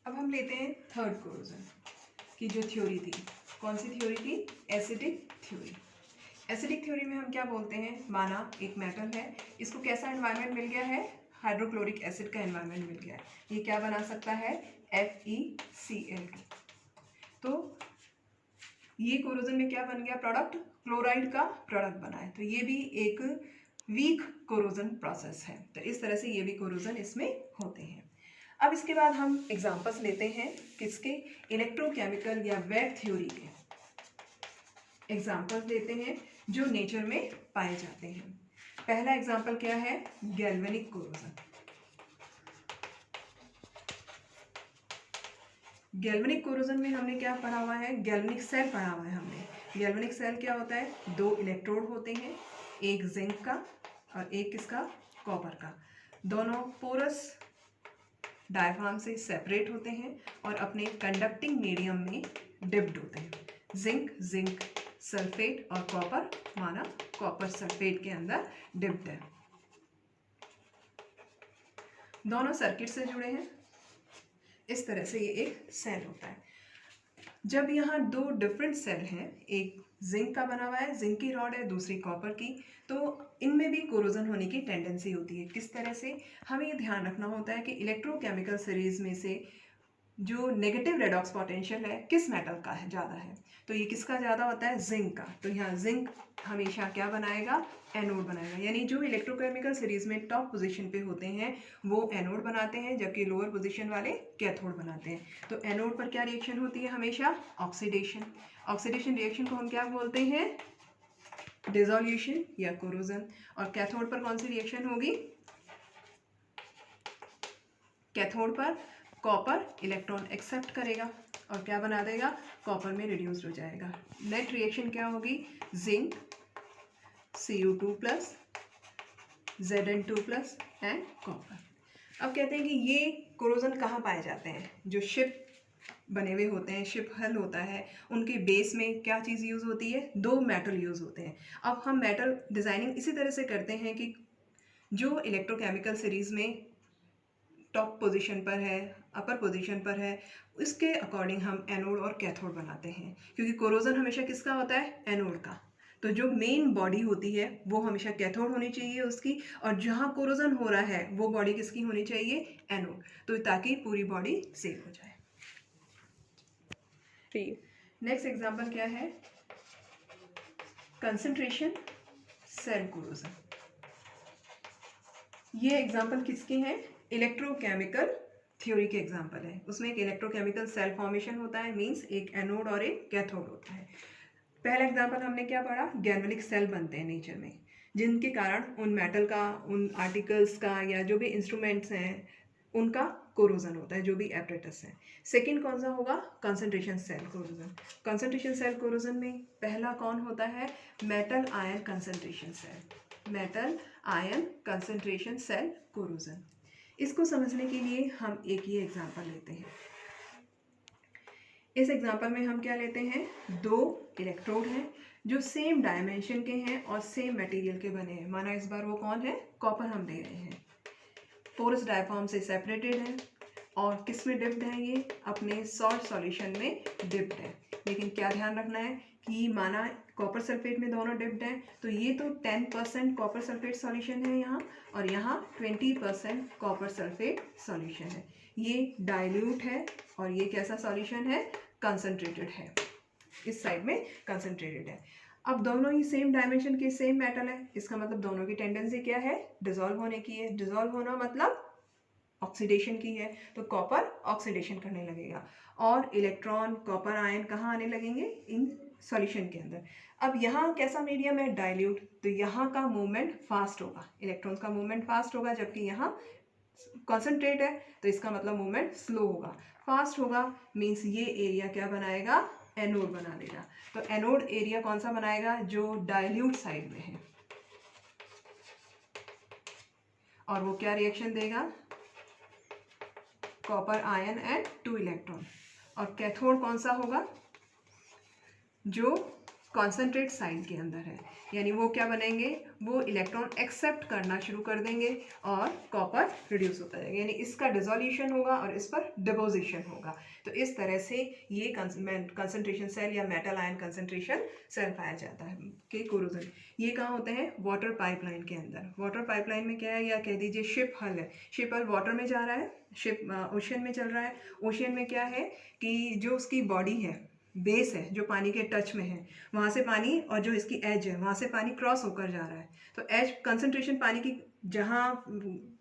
अब हम लेते हैं थर्ड कोरोजन की जो थ्योरी थी। कौन सी थ्योरी थी? Acidic theory. एसिडिक थ्योरी में हम क्या बोलते हैं, माना एक मेटल है, इसको कैसा एनवायरनमेंट मिल गया है, हाइड्रोक्लोरिक एसिड का एनवायरनमेंट मिल गया है, ये क्या बना सकता है, FeCl2। तो ये कोरोजन में क्या बन गया प्रोडक्ट, क्लोराइड का प्रोडक्ट बना है। तो ये भी एक वीक कोरोजन प्रोसेस है। तो इस तरह से ये भी कोरोजन इसमें होते हैं। अब इसके बाद हम एग्जांपल्स लेते हैं किसके, इलेक्ट्रोकेमिकल या वेट थ्योरी के एग्जांपल्स लेते हैं जो नेचर में पाए जाते हैं। पहला एग्जांपल क्या है, गैल्वेनिक कोरोजन। गैल्वेनिक कोरोजन में हमने क्या पढ़ा हुआ है, गैल्वेनिक सेल पढ़ा हुआ है हमने। गैल्वेनिक सेल क्या होता है, 2 इलेक्ट्रोड होते हैं, एक जिंक का और एक किसका, कॉपर का। दोनों पोरस डायफ्राम से सेपरेट होते हैं और अपने कंडक्टिंग मीडियम में डिप्ड होते हैं। जिंक सल्फेट और कॉपर माना कॉपर सल्फेट के अंदर डिप्ड है। दोनों सर्किट से जुड़े हैं। इस तरह से ये एक सेल होता है। जब यहाँ 2 डिफरेंट सेल हैं, एक जिंक का बना हुआ है, जिंक की रॉड है, दूसरी कॉपर की, तो इनमें भी कोरोजन होने की टेंडेंसी होती है। किस तरह से, हमें ये ध्यान रखना होता है कि इलेक्ट्रोकेमिकल सीरीज में से जो नेगेटिव रेडॉक्स पोटेंशियल है किस मेटल का है, ज़्यादा है। तो ये किसका ज़्यादा होता है, जिंक का। तो यहाँ जिंक हमेशा क्या बनाएगा, एनोड बनाएगा। यानी जो इलेक्ट्रोकेमिकल सीरीज में टॉप पोजीशन पे होते हैं वो एनोड बनाते हैं, जबकि लोअर पोजीशन वाले कैथोड बनाते हैं। तो एनोड पर क्या रिएक्शन होती है, हमेशा ऑक्सीडेशन। ऑक्सीडेशन रिएक्शन को हम क्या बोलते हैं, डिसोल्यूशन या कोरोजन। और कैथोड पर कौन सी रिएक्शन होगी, कैथोड पर कॉपर इलेक्ट्रॉन एक्सेप्ट करेगा और क्या बना देगा, कॉपर में रिड्यूस्ड हो जाएगा। नेट रिएक्शन क्या होगी, zinc Cu2 plus Zn2 plus and copper. अब कहते हैं कि ये कोरोजन कहाँ पाए जाते हैं, जो शिप बने हुए होते हैं, शिप हल होता है, उनके बेस में क्या चीज़ यूज़ होती है, 2 मेटल यूज़ होते हैं। अब हम मेटल डिज़ाइनिंग इसी तरह से करते हैं कि जो इलेक्ट्रोकेमिकल सीरीज़ में टॉप पोजीशन पर है, अपर पोजीशन पर है, इसके अकॉर्डिंग हम एनोड और कैथोड बनाते हैं। क्योंकि कोरोजन हमेशा किसका होता है, एनोड का। तो जो मेन बॉडी होती है वो हमेशा कैथोड होनी चाहिए उसकी, और जहाँ कोरोजन हो रहा है वो बॉडी किसकी होनी चाहिए, एनोड। तो ताकि पूरी बॉडी सेव हो जाए। नेक्स्ट एग्जांपल क्या है, कंसंट्रेशन सेल कोरोजन। ये एग्जांपल किसके हैं, इलेक्ट्रोकेमिकल थ्योरी के एग्जांपल है। उसमें एक इलेक्ट्रोकेमिकल सेल फॉर्मेशन होता है, मींस एक एनोड और एक कैथोड होता है। पहला एग्जांपल हमने क्या पढ़ा, गैल्वेनिक सेल बनते हैं नेचर में, जिनके कारण उन मेटल का, उन आर्टिकल्स का या जो भी इंस्ट्रूमेंट्स हैं उनका कोरोजन होता है, जो भी एपरेटस है। सेकंड कौन सा होगा, concentration cell corrosion. Concentration cell corrosion में पहला कौन होता है, metal ion concentration cell, metal ion concentration cell corrosion. इसको समझने के लिए हम एक ही एग्जांपल लेते हैं। इस एग्जांपल में हम क्या लेते हैं, 2 इलेक्ट्रोड हैं जो सेम डायमेंशन के हैं और सेम मटेरियल के बने हैं। माना इस बार वो कौन है, कॉपर हम ले रहे हैं, पोरस डायफ्राम से सेपरेटेड है और किस में डिप्ड है, ये अपने सॉल्ट सॉल्यूशन में डिप्ड है। लेकिन क्या ध्यान रखना है कि माना कॉपर सल्फेट में दोनों डिप्ड हैं, तो ये तो 10% कॉपर सल्फेट सॉल्यूशन है यहाँ, और यहाँ 20% कॉपर सल्फेट सॉल्यूशन है। ये डाइल्यूट है और ये कैसा सॉल्यूशन है, कंसंट्रेटेड है, इस साइड में कंसंट्रेटेड है। अब दोनों ही सेम डायमेंशन के सेम मेटल है, इसका मतलब दोनों की टेंडेंसी क्या है, डिसॉल्व होने की है। डिसॉल्व होना मतलब ऑक्सीडेशन की है, तो कॉपर ऑक्सीडेशन करने लगेगा और इलेक्ट्रॉन कॉपर आयन कहाँ आने लगेंगे, इन सॉल्यूशन के अंदर। अब यहाँ कैसा मीडियम है, डाइल्यूट, तो यहाँ का मूवमेंट फास्ट होगा, इलेक्ट्रॉन्स का मूवमेंट फास्ट होगा, जबकि यहाँ कॉन्सेंट्रेट है तो इसका मतलब मूवमेंट स्लो होगा। फास्ट होगा मीन्स ये एरिया क्या बनाएगा, एनोड बना देगा। तो एनोड एरिया कौन सा बनाएगा, जो डाइल्यूट साइड में है, और वो क्या रिएक्शन देगा, कॉपर आयन एंड 2 इलेक्ट्रॉन। और कैथोड कौन सा होगा, जो कॉन्सेंट्रेट साइड के अंदर है, यानी वो क्या बनेंगे, वो इलेक्ट्रॉन एक्सेप्ट करना शुरू कर देंगे और कॉपर रिड्यूस होता जाएगा, यानी इसका डिसोल्यूशन होगा और इस पर डिपोजिशन होगा। तो इस तरह से ये कंसंट्रेशन सेल या मेटल आयन कंसंट्रेशन सेल पाया जाता है कि कोरोजन। ये कहाँ होते हैं, वाटर पाइपलाइन के अंदर। वाटर पाइपलाइन में क्या है, या कह दीजिए शिप हल है, शिप हल वाटर में जा रहा है, शिप ओशियन में चल रहा है। ओशियन में क्या है कि जो उसकी बॉडी है, बेस है, जो पानी के टच में है, वहाँ से पानी, और जो इसकी एज है वहाँ से पानी क्रॉस होकर जा रहा है। तो एज कंसंट्रेशन पानी की जहाँ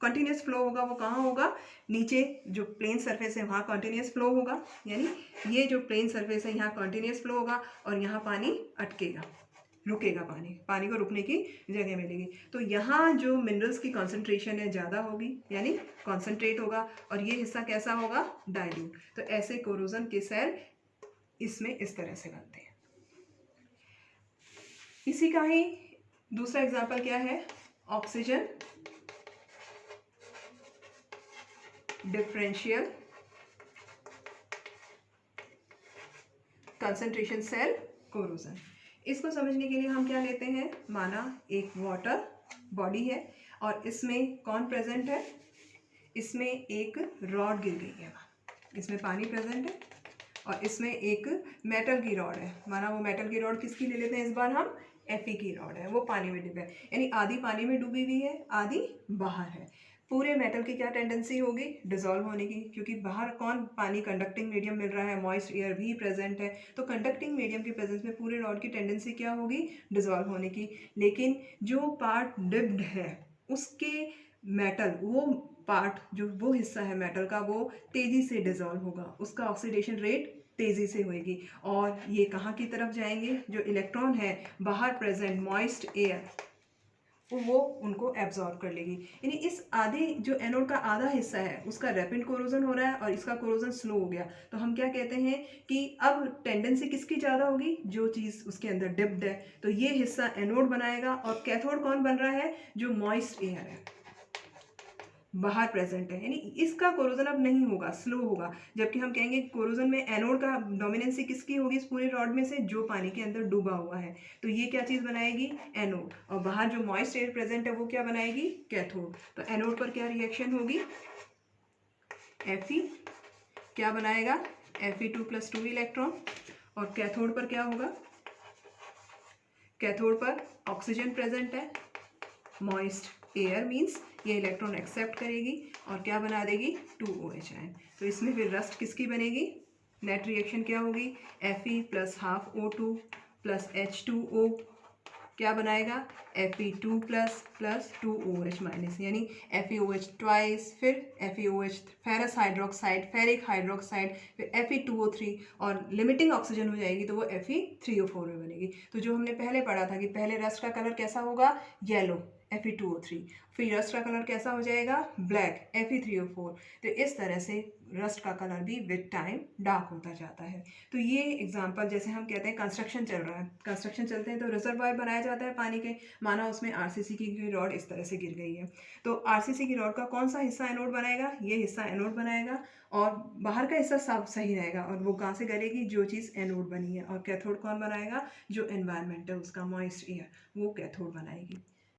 कंटिन्यूस फ्लो होगा वो कहाँ होगा, नीचे जो प्लेन सरफेस है वहाँ कंटिन्यूस फ्लो होगा, यानी ये जो प्लेन सरफेस है यहाँ कंटिन्यूस फ्लो होगा और यहाँ पानी अटकेगा, रुकेगा, पानी को रुकने की जगह मिलेगी। तो यहाँ जो मिनरल्स की कॉन्सेंट्रेशन है ज़्यादा होगी, यानी कॉन्सेंट्रेट होगा, और ये हिस्सा कैसा होगा, डाइल्यूट। तो ऐसे कोरोजन के सेल इसमें इस तरह से बनते हैं। इसी का ही दूसरा एग्जांपल क्या है, oxygen differential concentration cell corrosion. इसको समझने के लिए हम क्या लेते हैं, माना एक वाटर बॉडी है और इसमें कौन प्रेजेंट है, इसमें एक रॉड गिर गई है, इसमें पानी प्रेजेंट है और इसमें एक मेटल की रॉड है। माना वो मेटल की रॉड किसकी ले लेते हैं, इस बार हम Fe की रॉड है, वो पानी में डूबे, यानी आधी पानी में डूबी हुई है, आधी बाहर है। पूरे मेटल की क्या टेंडेंसी होगी, डिसॉल्व होने की, क्योंकि बाहर कौन, पानी कंडक्टिंग मीडियम मिल रहा है, मॉइस्ट एयर भी प्रेजेंट है, तो कंडक्टिंग मीडियम के प्रेजेंस में पूरे रॉड की टेंडेंसी क्या होगी, डिसॉल्व होने की। लेकिन जो पार्ट डिप्ड है उसके मेटल, वो पार्ट जो वो हिस्सा है मेटल का, वो तेज़ी से डिसॉल्व होगा, उसका ऑक्सीडेशन रेट तेज़ी से होएगी, और ये कहाँ की तरफ जाएंगे, जो इलेक्ट्रॉन है बाहर प्रेजेंट मॉइस्ट एयर, वो उनको एब्जॉर्ब कर लेगी। यानी इस आधे जो एनोड का आधा हिस्सा है उसका रैपिड कोरोजन हो रहा है और इसका कोरोजन स्लो हो गया। तो हम क्या कहते हैं कि अब टेंडेंसी किसकी ज़्यादा होगी, जो चीज़ उसके अंदर डिप्ड है, तो ये हिस्सा एनोड बनाएगा, और कैथोड कौन बन रहा है, जो मॉइस्ट एयर है, बाहर प्रेजेंट है, यानी इसका कोरोजन अब नहीं होगा, स्लो होगा। जबकि हम कहेंगे कोरोजन में एनोड का डोमिनेंसी किसकी होगी, इस पूरे रॉड में से जो पानी के अंदर डूबा हुआ है, तो ये क्या चीज़ बनाएगी, एनोड, और बाहर जो मॉइस्ट एयर प्रेजेंट है वो क्या बनाएगी, कैथोड। तो एनोड पर क्या रिएक्शन होगी, Fe क्या बनाएगा, Fe2+2 इलेक्ट्रॉन, और कैथोड पर क्या होगा, कैथोड पर ऑक्सीजन प्रेजेंट है, मॉइस्ट एयर मीन्स ये इलेक्ट्रॉन एक्सेप्ट करेगी और क्या बना देगी, 2OH आयन। तो इसमें फिर रस्ट किसकी बनेगी, नेट रिएक्शन क्या होगी, Fe + ½ O2 + H2O क्या बनाएगा, Fe2+ 2OH-, यानी FeOH ट्वाइस, फिर FeOH ferrous hydroxide, ferric hydroxide, फिर Fe2O3, और लिमिटिंग ऑक्सीजन हो जाएगी तो वो Fe3O4 में बनेगी। तो जो हमने पहले पढ़ा था कि पहले रस्ट का कलर कैसा होगा, येलो, Fe2O3, फिर रस्ट का कलर कैसा हो जाएगा, ब्लैक, Fe3O4। तो इस तरह से रस्ट का कलर भी विद टाइम डार्क होता जाता है। तो ये एग्जांपल, जैसे हम कहते हैं कंस्ट्रक्शन चल रहा है, कंस्ट्रक्शन चलते हैं तो रिजर्वायर बनाया जाता है पानी के, माना उसमें आरसीसी की रॉड इस तरह से गिर गई है, तो आरसीसी की रॉड का कौन सा हिस्सा एनोड बनाएगा, ये हिस्सा एनोड बनाएगा, और बाहर का हिस्सा सब सही रहेगा, और वो कहाँ से करेगी, जो चीज़ एनोड बनी है, और कैथोड कौन बनाएगा, जो एनवायरनमेंट है उसका मॉइस्ट एयर, वो कैथोड बनाएगी।